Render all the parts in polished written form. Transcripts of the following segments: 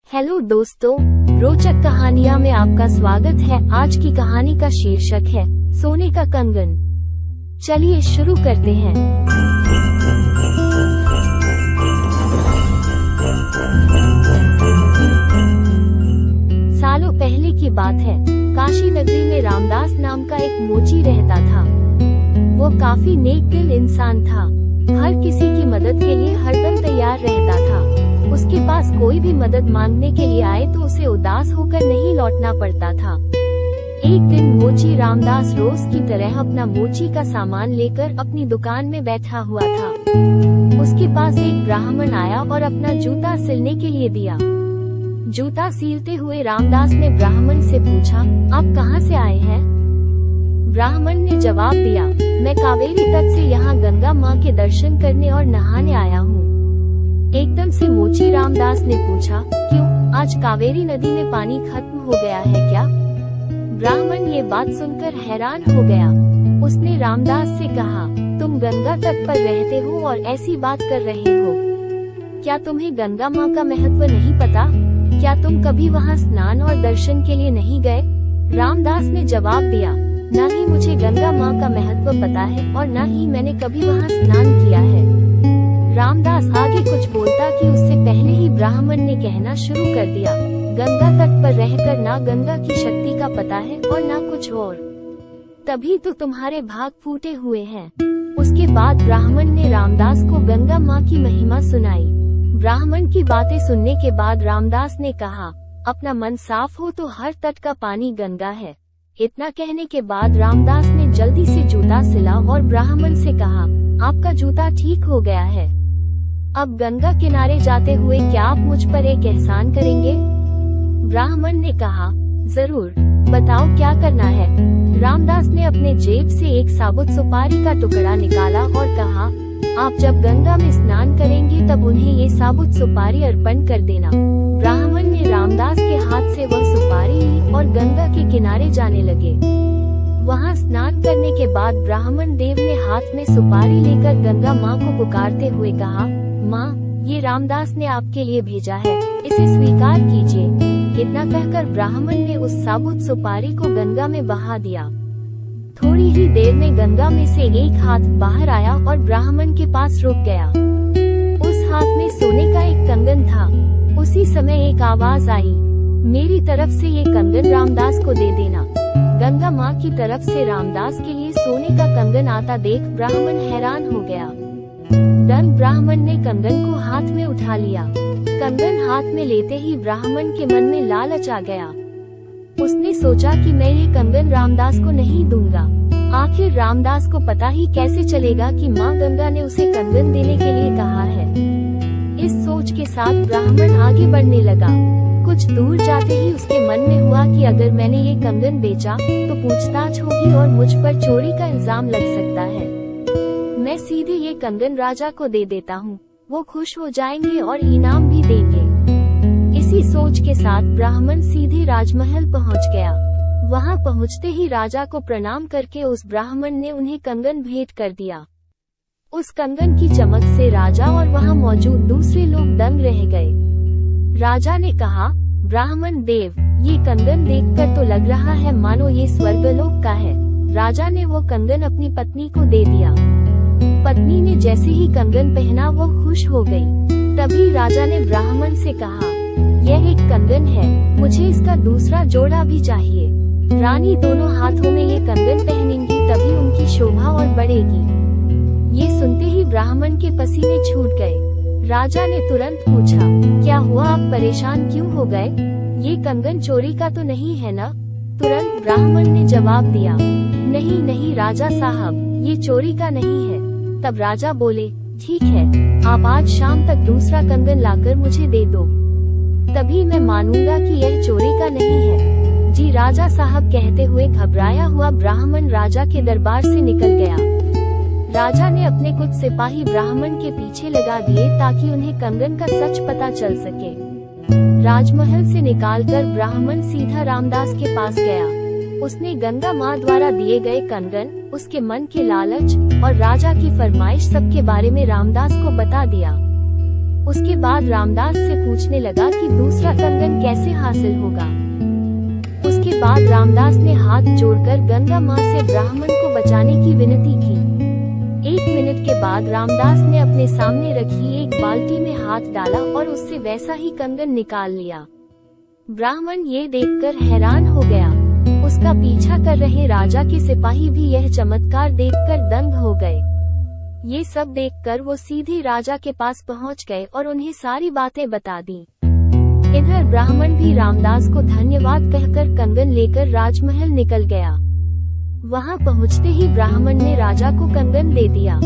Hello दोस्तों, रोचक कहानियां में आपका स्वागत है। आज की कहानी का शीर्षक है सोने का कंगन। चलिए शुरू करते हैं। सालों पहले की बात है। काशी नगरी में रामदास नाम का एक मोची रहता था। वो काफी नेक दिल इंसान था। हर किसी की मदद के लिए हरदम तैयार रहता था। उसके पास कोई भी मदद मांगने के लिए आए तो उसे उदास होकर नहीं लौटना पड़ता था। एक दिन मोची रामदास रोज की तरह अपना मोची का सामान लेकर अपनी दुकान में बैठा हुआ था। उसके पास एक ब्राह्मण आया और अपना जूता सिलने के लिए दिया। जूता सीलते हुए रामदास ने ब्राह्मण से पूछा, आप कहाँ से आए हैं? ब्राह्मण ने जवाब दिया, मैं कावेरी तट से यहाँ गंगा माँ के दर्शन करने और नहाने आया हूँ। एकदम से मोची रामदास ने पूछा, क्यों, आज कावेरी नदी में पानी खत्म हो गया है क्या? ब्राह्मण ये बात सुनकर हैरान हो गया। उसने रामदास से कहा, तुम गंगा तट पर रहते हो और ऐसी बात कर रहे हो। क्या तुम्हें गंगा माँ का महत्व नहीं पता? क्या तुम कभी वहाँ स्नान और दर्शन के लिए नहीं गए? रामदास ने जवाब दिया, न ही मुझे गंगा माँ का महत्व पता है और न ही मैंने कभी वहाँ स्नान किया है। रामदास आगे कुछ बोलता कि उससे पहले ही ब्राह्मण ने कहना शुरू कर दिया, गंगा तट पर रहकर ना गंगा की शक्ति का पता है और ना कुछ और, तभी तो तुम्हारे भाग फूटे हुए हैं। उसके बाद ब्राह्मण ने रामदास को गंगा माँ की महिमा सुनाई। ब्राह्मण की बातें सुनने के बाद रामदास ने कहा, अपना मन साफ हो तो हर तट का पानी गंगा है। इतना कहने के बाद रामदास ने जल्दी से जूता सिला और ब्राह्मण से कहा, आपका जूता ठीक हो गया है। अब गंगा किनारे जाते हुए क्या आप मुझ पर एक एहसान करेंगे? ब्राह्मण ने कहा, जरूर, बताओ क्या करना है। रामदास ने अपने जेब से एक साबुत सुपारी का टुकड़ा निकाला और कहा, आप जब गंगा में स्नान करेंगे तब उन्हें ये साबुत सुपारी अर्पण कर देना। ब्राह्मण ने रामदास के हाथ से वह सुपारी ली और गंगा के किनारे जाने लगे। वहाँ स्नान करने के बाद ब्राह्मण देव ने हाथ में सुपारी लेकर गंगा माँ को पुकारते हुए कहा, माँ, ये रामदास ने आपके लिए भेजा है, इसे स्वीकार कीजिए। इतना कहकर ब्राह्मण ने उस साबुत सुपारी को गंगा में बहा दिया। थोड़ी ही देर में गंगा में से एक हाथ बाहर आया और ब्राह्मण के पास रुक गया। उस हाथ में सोने का एक कंगन था। उसी समय एक आवाज आई, मेरी तरफ से ये कंगन रामदास को दे देना। गंगा माँ की तरफ से रामदास के लिए सोने का कंगन आता देख ब्राह्मण हैरान हो गया। दंड ब्राह्मण ने कंगन को हाथ में उठा लिया। कंगन हाथ में लेते ही ब्राह्मण के मन में लालच आ गया। उसने सोचा कि मैं ये कंगन रामदास को नहीं दूंगा। आखिर रामदास को पता ही कैसे चलेगा कि माँ गंगा ने उसे कंगन देने के लिए कहा है। इस सोच के साथ ब्राह्मण आगे बढ़ने लगा। कुछ दूर जाते ही उसके मन में हुआ कि अगर मैंने ये कंगन बेचा तो पूछताछ होगी और मुझ पर चोरी का इल्जाम लग सकता है। मैं सीधे ये कंगन राजा को दे देता हूँ, वो खुश हो जाएंगे और इनाम भी देंगे। इसी सोच के साथ ब्राह्मण सीधे राजमहल पहुँच गया। वहाँ पहुँचते ही राजा को प्रणाम करके उस ब्राह्मण ने उन्हें कंगन भेंट कर दिया। उस कंगन की चमक से राजा और वहाँ मौजूद दूसरे लोग दंग रह गए। राजा ने कहा, ब्राह्मण देव, ये कंगन देखकर तो लग रहा है मानो ये स्वर्गलोक का है। राजा ने वो कंगन अपनी पत्नी को दे दिया। पत्नी ने जैसे ही कंगन पहना वो खुश हो गई। तभी राजा ने ब्राह्मण से कहा, यह एक कंगन है, मुझे इसका दूसरा जोड़ा भी चाहिए। रानी दोनों हाथों में ये कंगन पहनेंगी तभी उनकी शोभा और बढ़ेगी। ये सुनते ही ब्राह्मण के पसीने छूट गए। राजा ने तुरंत पूछा, क्या हुआ, आप परेशान क्यों हो गए? ये कंगन चोरी का तो नहीं है ना? तुरंत ब्राह्मण ने जवाब दिया, नहीं नहीं राजा साहब, ये चोरी का नहीं है। तब राजा बोले, ठीक है, आप आज शाम तक दूसरा कंगन लाकर मुझे दे दो, तभी मैं मानूंगा कि यह चोरी का नहीं है। जी राजा साहब, कहते हुए घबराया हुआ ब्राह्मण राजा के दरबार से निकल गया। राजा ने अपने कुछ सिपाही ब्राह्मण के पीछे लगा दिए ताकि उन्हें कंगन का सच पता चल सके। राजमहल से निकालकर ब्राह्मण सीधा रामदास के पास गया। उसने गंगा माँ द्वारा दिए गए कंगन, उसके मन के लालच और राजा की फरमाइश सबके बारे में रामदास को बता दिया। उसके बाद रामदास से पूछने लगा कि दूसरा कंगन कैसे हासिल होगा। उसके बाद रामदास ने हाथ जोड़कर गंगा माँ से ब्राह्मण को बचाने की विनती की। 1 मिनट के बाद रामदास ने अपने सामने रखी एक बाल्टी में हाथ डाला और उससे वैसा ही कंगन निकाल लिया। ब्राह्मण ये देखकर हैरान हो गया। उसका पीछा कर रहे राजा के सिपाही भी यह चमत्कार देखकर दंग हो गए। ये सब देखकर वो सीधे राजा के पास पहुंच गए और उन्हें सारी बातें बता दी। इधर ब्राह्मण भी रामदास को धन्यवाद कहकर कंगन लेकर राजमहल निकल गया। वहां पहुंचते ही ब्राह्मण ने राजा को कंगन दे दिया।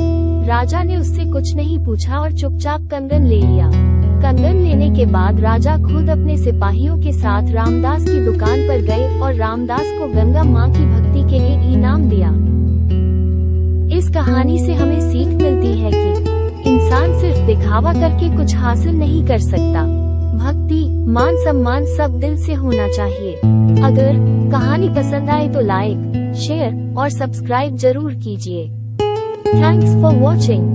राजा ने उससे कुछ नहीं पूछा और चुपचाप कंगन ले लिया। कंगन लेने के बाद राजा खुद अपने सिपाहियों के साथ रामदास की दुकान पर गए और रामदास को गंगा माँ की भक्ति के लिए इनाम दिया। इस कहानी से हमें सीख मिलती है कि इंसान सिर्फ दिखावा करके कुछ हासिल नहीं कर सकता। भक्ति, मान सम्मान सब दिल से होना चाहिए। अगर कहानी पसंद आए तो लाइक, शेयर और सब्सक्राइब जरूर कीजिए। Thanks for watching.